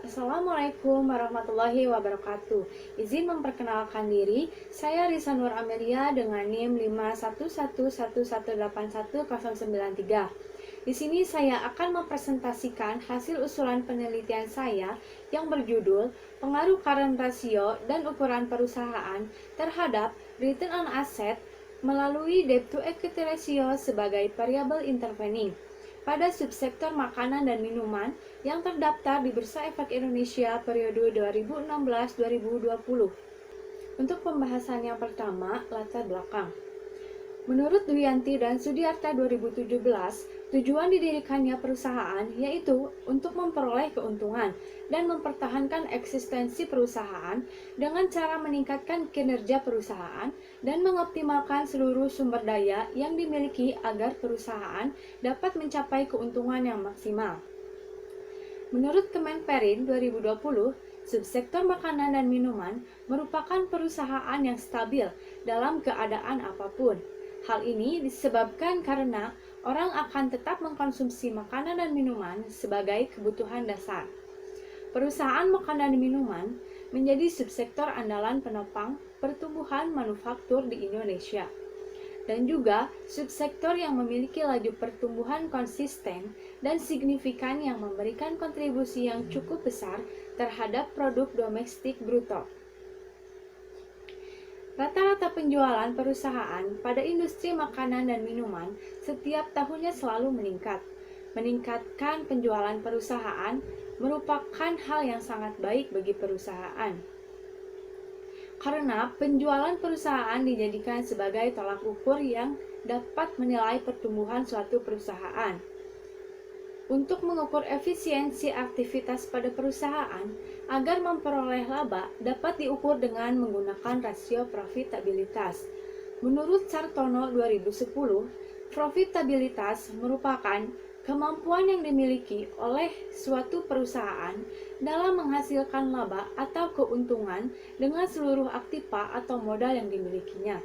Assalamualaikum warahmatullahi wabarakatuh. Izin memperkenalkan diri, saya Risa Nur Amelia dengan NIM 51111810993. Di sini saya akan mempresentasikan hasil usulan penelitian saya yang berjudul Pengaruh Current Ratio dan Ukuran Perusahaan terhadap Return on Asset melalui Debt to Equity Ratio sebagai variabel intervening pada subsektor makanan dan minuman yang terdaftar di Bursa Efek Indonesia periode 2016-2020. Untuk pembahasan yang pertama, latar belakang. Menurut Dwianti dan Sudiarta 2017, tujuan didirikannya perusahaan yaitu untuk memperoleh keuntungan dan mempertahankan eksistensi perusahaan dengan cara meningkatkan kinerja perusahaan dan mengoptimalkan seluruh sumber daya yang dimiliki agar perusahaan dapat mencapai keuntungan yang maksimal. Menurut Kemenperin 2020, subsektor makanan dan minuman merupakan perusahaan yang stabil dalam keadaan apapun. Hal ini disebabkan karena orang akan tetap mengkonsumsi makanan dan minuman sebagai kebutuhan dasar. Perusahaan makanan dan minuman menjadi subsektor andalan penopang pertumbuhan manufaktur di Indonesia, dan juga subsektor yang memiliki laju pertumbuhan konsisten dan signifikan yang memberikan kontribusi yang cukup besar terhadap produk domestik bruto. Rata-rata penjualan perusahaan pada industri makanan dan minuman setiap tahunnya selalu meningkat. Meningkatkan penjualan perusahaan merupakan hal yang sangat baik bagi perusahaan, karena penjualan perusahaan dijadikan sebagai tolak ukur yang dapat menilai pertumbuhan suatu perusahaan. Untuk mengukur efisiensi aktivitas pada perusahaan agar memperoleh laba dapat diukur dengan menggunakan rasio profitabilitas. Menurut Sartono 2010, profitabilitas merupakan kemampuan yang dimiliki oleh suatu perusahaan dalam menghasilkan laba atau keuntungan dengan seluruh aktiva atau modal yang dimilikinya.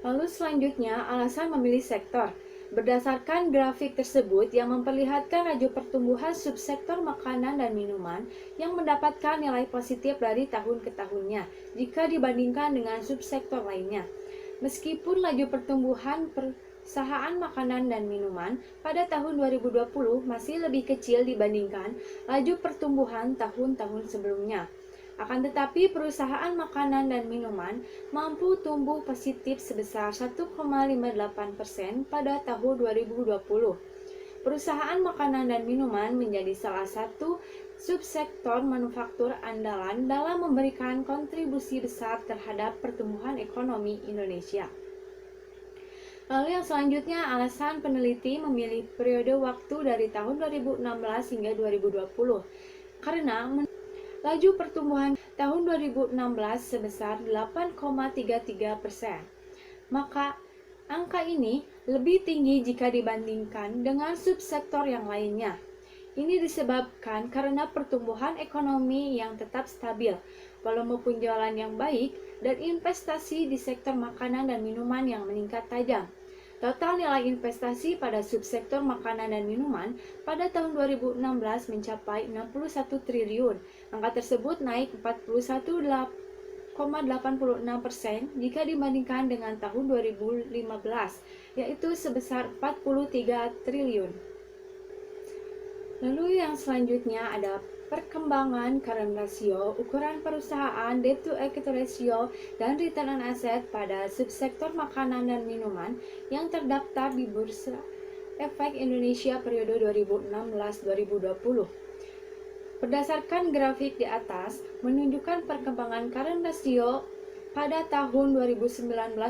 Lalu selanjutnya, alasan memilih sektor. Berdasarkan grafik tersebut yang memperlihatkan laju pertumbuhan subsektor makanan dan minuman yang mendapatkan nilai positif dari tahun ke tahunnya jika dibandingkan dengan subsektor lainnya. Meskipun laju pertumbuhan perusahaan makanan dan minuman pada tahun 2020 masih lebih kecil dibandingkan laju pertumbuhan tahun-tahun sebelumnya. Akan tetapi perusahaan makanan dan minuman mampu tumbuh positif sebesar 1,58% pada tahun 2020. Perusahaan makanan dan minuman menjadi salah satu subsektor manufaktur andalan dalam memberikan kontribusi besar terhadap pertumbuhan ekonomi Indonesia. Lalu yang selanjutnya, alasan peneliti memilih periode waktu dari tahun 2016 hingga 2020. Karena laju pertumbuhan tahun 2016 sebesar 8,33%. Maka angka ini lebih tinggi jika dibandingkan dengan subsektor yang lainnya. Ini disebabkan karena pertumbuhan ekonomi yang tetap stabil, volume penjualan yang baik, dan investasi di sektor makanan dan minuman yang meningkat tajam. Total nilai investasi pada subsektor makanan dan minuman pada tahun 2016 mencapai 61 triliun. Angka tersebut naik 41,86% jika dibandingkan dengan tahun 2015, yaitu sebesar 43 triliun. Lalu yang selanjutnya ada perkembangan current ratio, ukuran perusahaan, debt to equity ratio, dan return on asset pada subsektor makanan dan minuman yang terdaftar di Bursa Efek Indonesia periode 2016-2020. Berdasarkan grafik di atas, menunjukkan perkembangan current ratio pada tahun 2019-2020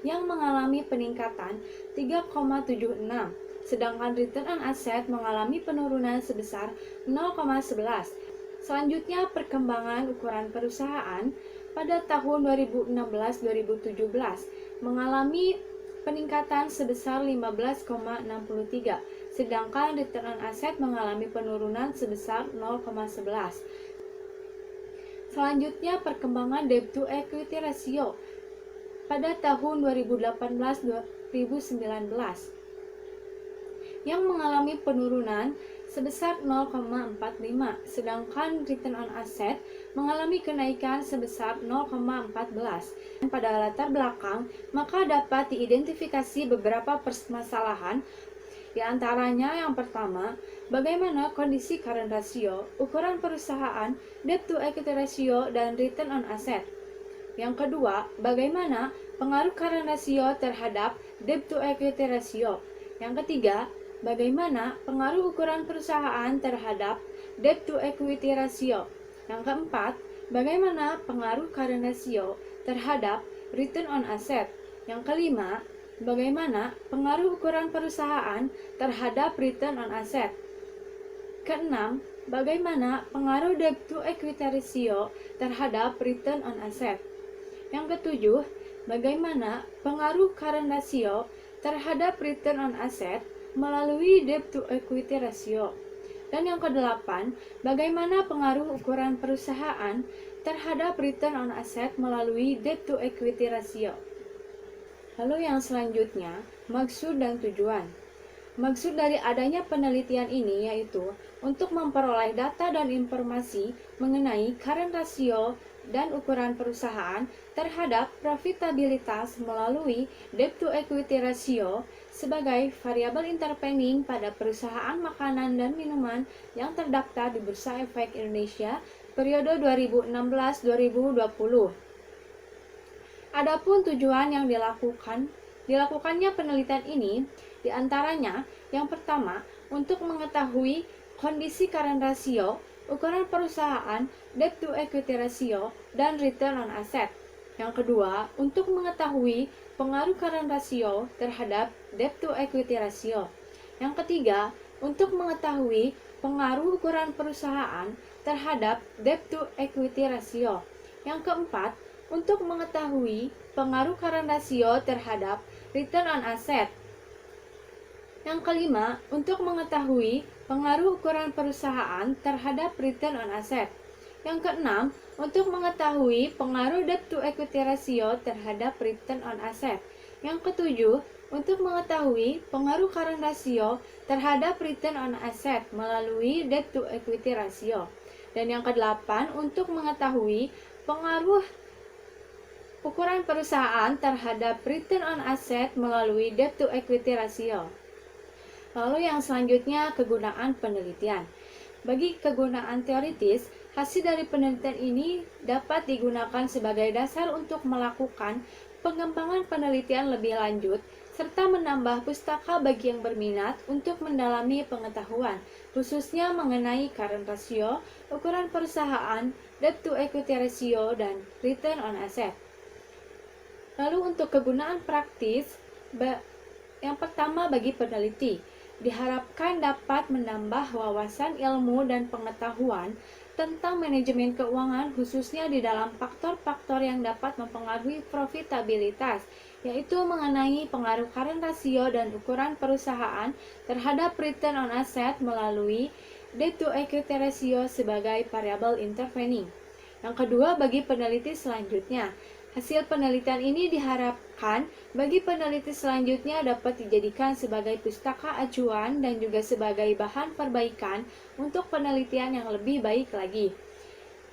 yang mengalami peningkatan 3,76. Sedangkan return on asset mengalami penurunan sebesar 0,11. Selanjutnya, perkembangan ukuran perusahaan pada tahun 2016-2017 mengalami peningkatan sebesar 15,63, sedangkan return on asset mengalami penurunan sebesar 0,11. Selanjutnya, perkembangan debt to equity ratio pada tahun 2018-2019 yang mengalami penurunan sebesar 0,45, sedangkan return on asset mengalami kenaikan sebesar 0,14. Pada latar belakang, maka dapat diidentifikasi beberapa permasalahan. Di antaranya yang pertama, bagaimana kondisi current ratio, ukuran perusahaan, debt to equity ratio, dan return on asset. Yang kedua, bagaimana pengaruh current ratio terhadap debt to equity ratio. Yang ketiga, bagaimana pengaruh ukuran perusahaan terhadap debt to equity ratio. Yang keempat, bagaimana pengaruh current ratio terhadap return on asset. Yang kelima, bagaimana pengaruh ukuran perusahaan terhadap return on asset. Keenam, bagaimana pengaruh debt to equity ratio terhadap return on asset. Yang ketujuh, bagaimana pengaruh current ratio terhadap return on asset melalui debt to equity ratio. Dan yang kedelapan, bagaimana pengaruh ukuran perusahaan terhadap return on asset melalui debt to equity ratio. Lalu yang selanjutnya, maksud dan tujuan. Maksud dari adanya penelitian ini yaitu untuk memperoleh data dan informasi mengenai current ratio dan ukuran perusahaan terhadap profitabilitas melalui debt to equity ratio sebagai variabel intervening pada perusahaan makanan dan minuman yang terdaftar di Bursa Efek Indonesia periode 2016-2020. Adapun tujuan yang dilakukannya penelitian ini diantaranya yang pertama untuk mengetahui kondisi current ratio, ukuran perusahaan, debt to equity ratio, dan return on asset. Yang kedua untuk mengetahui pengaruh current ratio terhadap debt to equity ratio. Yang ketiga untuk mengetahui pengaruh ukuran perusahaan terhadap debt to equity ratio. Yang keempat untuk mengetahui pengaruh current ratio terhadap return on asset. Yang kelima, untuk mengetahui pengaruh ukuran perusahaan terhadap return on asset. Yang keenam, untuk mengetahui pengaruh debt to equity ratio terhadap return on asset. Yang ketujuh, untuk mengetahui pengaruh current ratio terhadap return on asset melalui debt to equity ratio. Dan yang kedelapan, untuk mengetahui pengaruh ukuran perusahaan terhadap return on asset melalui debt to equity ratio. Lalu yang selanjutnya, kegunaan penelitian. Bagi kegunaan teoritis, hasil dari penelitian ini dapat digunakan sebagai dasar untuk melakukan pengembangan penelitian lebih lanjut serta menambah pustaka bagi yang berminat untuk mendalami pengetahuan, khususnya mengenai current ratio, ukuran perusahaan, debt to equity ratio, dan return on asset. Lalu untuk kegunaan praktis, yang pertama bagi peneliti, diharapkan dapat menambah wawasan ilmu dan pengetahuan tentang manajemen keuangan khususnya di dalam faktor-faktor yang dapat mempengaruhi profitabilitas, yaitu mengenai pengaruh current ratio dan ukuran perusahaan terhadap return on asset melalui debt to equity ratio sebagai variabel intervening. Yang kedua bagi peneliti selanjutnya, hasil penelitian ini diharapkan bagi peneliti selanjutnya dapat dijadikan sebagai pustaka acuan dan juga sebagai bahan perbaikan untuk penelitian yang lebih baik lagi.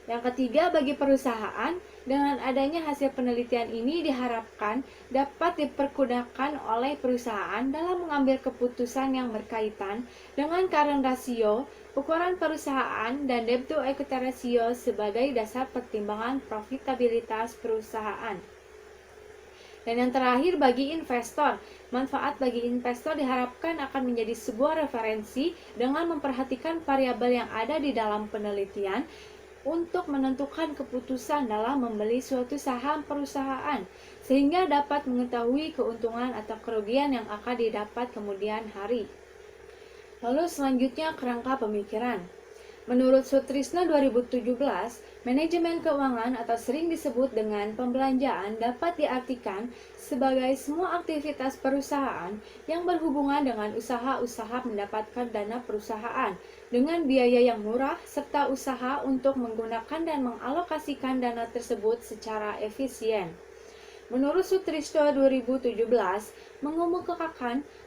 Yang ketiga, bagi perusahaan, dengan adanya hasil penelitian ini diharapkan dapat dipergunakan oleh perusahaan dalam mengambil keputusan yang berkaitan dengan current ratio, ukuran perusahaan, dan debt to equity ratio sebagai dasar pertimbangan profitabilitas perusahaan. Dan yang terakhir bagi investor, manfaat bagi investor diharapkan akan menjadi sebuah referensi dengan memperhatikan variabel yang ada di dalam penelitian untuk menentukan keputusan dalam membeli suatu saham perusahaan, sehingga dapat mengetahui keuntungan atau kerugian yang akan didapat kemudian hari. Lalu selanjutnya kerangka pemikiran. Menurut Sutrisno 2017, manajemen keuangan atau sering disebut dengan pembelanjaan dapat diartikan sebagai semua aktivitas perusahaan yang berhubungan dengan usaha-usaha mendapatkan dana perusahaan dengan biaya yang murah serta usaha untuk menggunakan dan mengalokasikan dana tersebut secara efisien. Menurut Sutrisno 2017,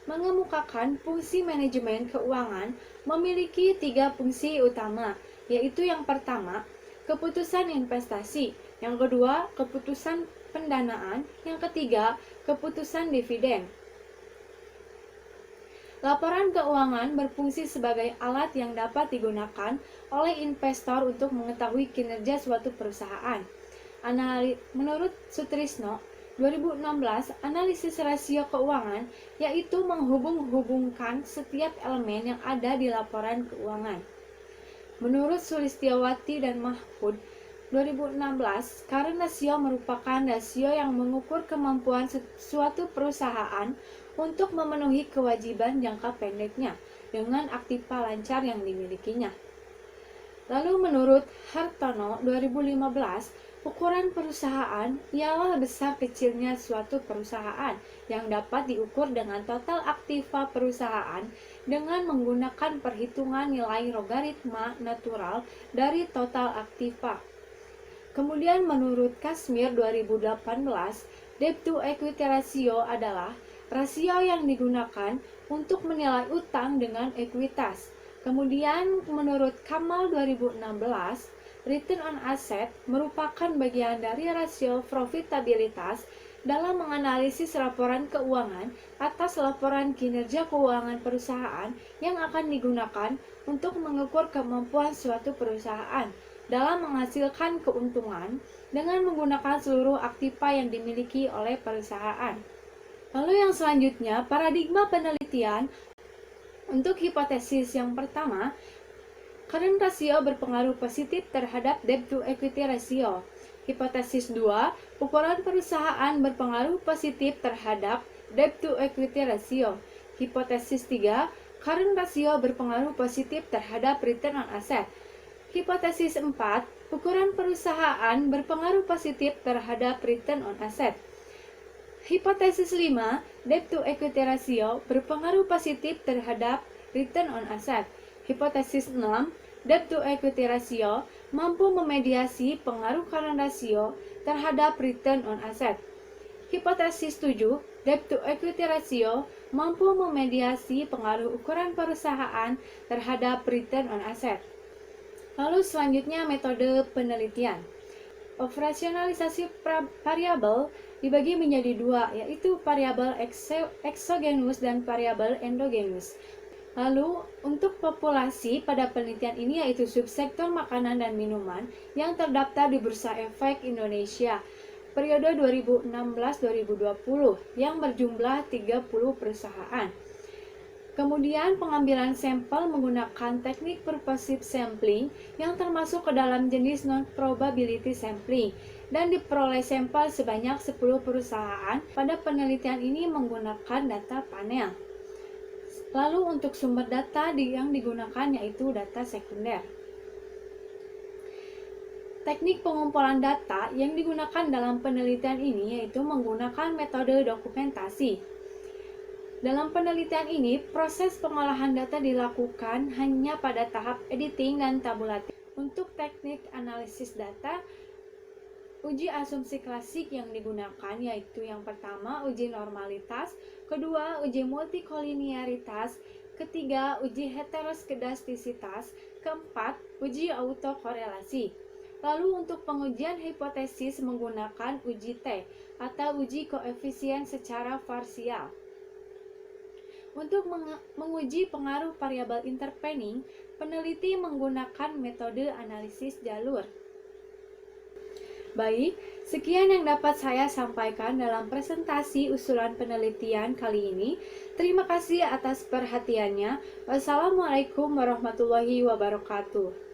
mengemukakan fungsi manajemen keuangan memiliki 3 fungsi utama, yaitu yang pertama, keputusan investasi, yang kedua, keputusan pendanaan, yang ketiga, keputusan dividen. Laporan keuangan berfungsi sebagai alat yang dapat digunakan oleh investor untuk mengetahui kinerja suatu perusahaan. Menurut Sutrisno 2016, analisis rasio keuangan yaitu menghubung-hubungkan setiap elemen yang ada di laporan keuangan. Menurut Sulistiawati dan Mahfud 2016, current ratio merupakan rasio yang mengukur kemampuan suatu perusahaan untuk memenuhi kewajiban jangka pendeknya dengan aktiva lancar yang dimilikinya. Lalu menurut Hartono 2015, ukuran perusahaan ialah besar kecilnya suatu perusahaan yang dapat diukur dengan total aktiva perusahaan dengan menggunakan perhitungan nilai logaritma natural dari total aktiva. Kemudian menurut Kashmir 2018, debt to equity ratio adalah rasio yang digunakan untuk menilai utang dengan ekuitas. Kemudian menurut Kamal 2016, return on asset merupakan bagian dari rasio profitabilitas dalam menganalisis laporan keuangan atas laporan kinerja keuangan perusahaan yang akan digunakan untuk mengukur kemampuan suatu perusahaan dalam menghasilkan keuntungan dengan menggunakan seluruh aktiva yang dimiliki oleh perusahaan. Lalu yang selanjutnya, paradigma penelitian. Untuk hipotesis yang pertama, current ratio berpengaruh positif terhadap debt to equity ratio. Hipotesis 2, ukuran perusahaan berpengaruh positif terhadap debt to equity ratio. Hipotesis 3, current ratio berpengaruh positif terhadap return on asset. Hipotesis 4, ukuran perusahaan berpengaruh positif terhadap return on asset. Hipotesis 5, debt to equity ratio berpengaruh positif terhadap return on asset. Hipotesis 6, debt to equity ratio mampu memediasi pengaruh current ratio terhadap return on asset. Hipotesis 7, debt to equity ratio mampu memediasi pengaruh ukuran perusahaan terhadap return on asset. Lalu selanjutnya metode penelitian. Operasionalisasi variabel dibagi menjadi dua, yaitu variabel eksogenus dan variabel endogenus. Lalu untuk populasi pada penelitian ini yaitu subsektor makanan dan minuman yang terdaftar di Bursa Efek Indonesia periode 2016-2020 yang berjumlah 30 perusahaan. Kemudian pengambilan sampel menggunakan teknik purposive sampling yang termasuk ke dalam jenis non-probability sampling dan diperoleh sampel sebanyak 10 perusahaan. Pada penelitian ini menggunakan data panel. Lalu untuk sumber data yang digunakan yaitu data sekunder. Teknik pengumpulan data yang digunakan dalam penelitian ini yaitu menggunakan metode dokumentasi. Dalam penelitian ini, proses pengolahan data dilakukan hanya pada tahap editing dan tabulatif. Untuk teknik analisis data, uji asumsi klasik yang digunakan yaitu yang pertama, uji normalitas, kedua, uji multikolinearitas, ketiga, uji heteroskedastisitas, keempat, uji autokorelasi. Lalu untuk pengujian hipotesis menggunakan uji T atau uji koefisien secara parsial. Untuk menguji pengaruh variabel intervening, peneliti menggunakan metode analisis jalur. Baik, sekian yang dapat saya sampaikan dalam presentasi usulan penelitian kali ini. Terima kasih atas perhatiannya. Wassalamualaikum warahmatullahi wabarakatuh.